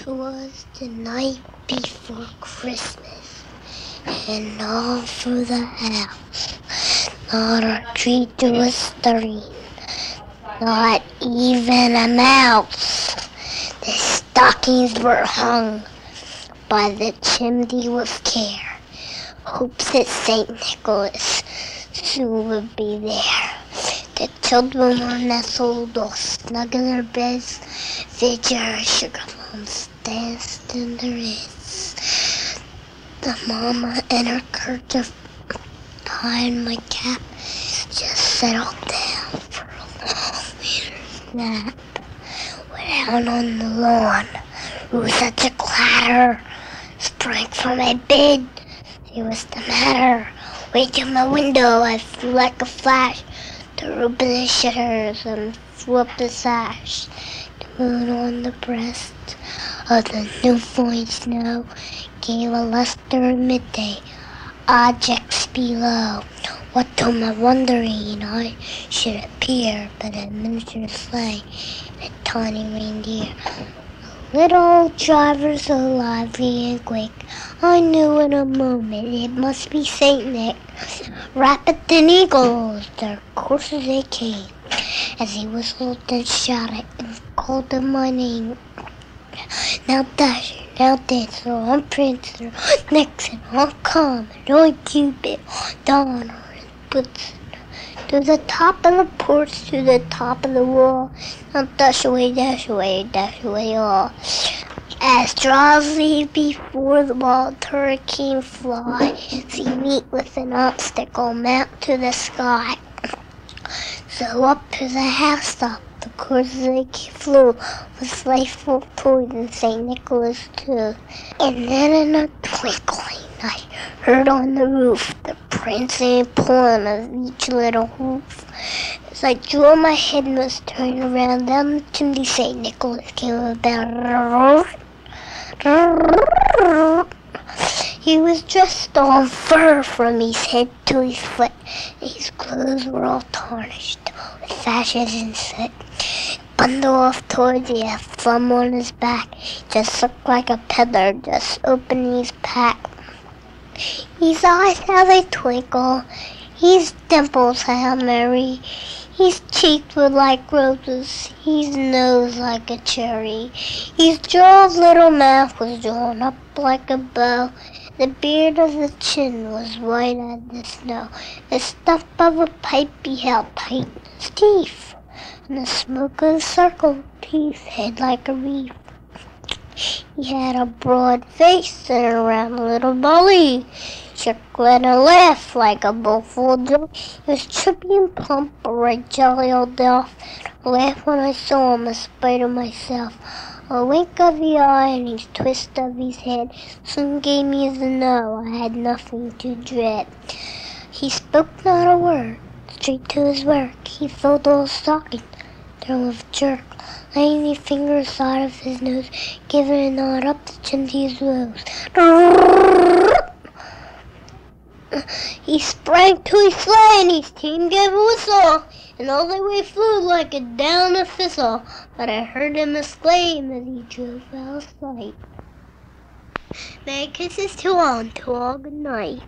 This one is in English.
'Twas the night before Christmas, and all through the house not a creature was stirring, not even a mouse. The stockings were hung by the chimney with care, hopes that St. Nicholas soon would be there. The children were nestled all snug in their beds, their jar of sugar plums danced in their heads. The mama in her kerchief behind my cap just settled down for a long winter's nap. Went out on the lawn, it was such a clatter, sprang from my bed, see what's the matter. Wait to my window, I flew like a flash, to open the shutters and flip the sash. The moon on the breast of the new-fallen snow gave a luster at midday. Objects below, what to my wondering eye should appear but a miniature sleigh and a tiny reindeer. Little drivers so lively and quick, I knew in a moment it must be Saint Nick. Rapid than eagles, their courses they came, as he whistled and shouted and called them my name. Now Dasher, now Dancer, on Prancer, on Vixen, on Comet, on Cupid, on Donner and Blitzen. To the top of the porch, to the top of the wall, now dash away, all. As drowsy before the wild hurricane fly, see meet with an obstacle mount to the sky. So up to the housetop the courses they flew, with playful toys and St. Nicholas too. And then in a twinkling I heard on the roof the prancing and pulling of each little hoof. As I drew my head and was turning around, down the chimney St. Nicholas came about. He was dressed all in fur from his head to his foot, and his clothes were all tarnished with sashes and soot. Bundle of toys, he had a thumb on his back, just looked like a peddler just opening his pack. His eyes, how they twinkle, his dimples, how merry, his cheeks were like roses, his nose like a cherry, his jaw's little mouth was drawn up like a bow, the beard of the chin was white as the snow, the stump of a pipe he held tight in his teeth, and the smoke of the circle his head like a wreath. He had a broad face and a round little belly, chuckled and laughed like a bowl full of jelly. He was trippy and plump, a right jolly old elf. I laughed when I saw him in spite of myself. A wink of the eye and a twist of his head soon gave me the know I had nothing to dread. He spoke not a word, straight to his work. He filled the old stocking, then with a jerk, laying his finger aside of his nose, giving a nod up the chimney's rose. He sprang to his sleigh and his team gave a whistle, and all the way flew like a down a thistle. But I heard him exclaim as he drove out of sight. Merry Christmas to all good night.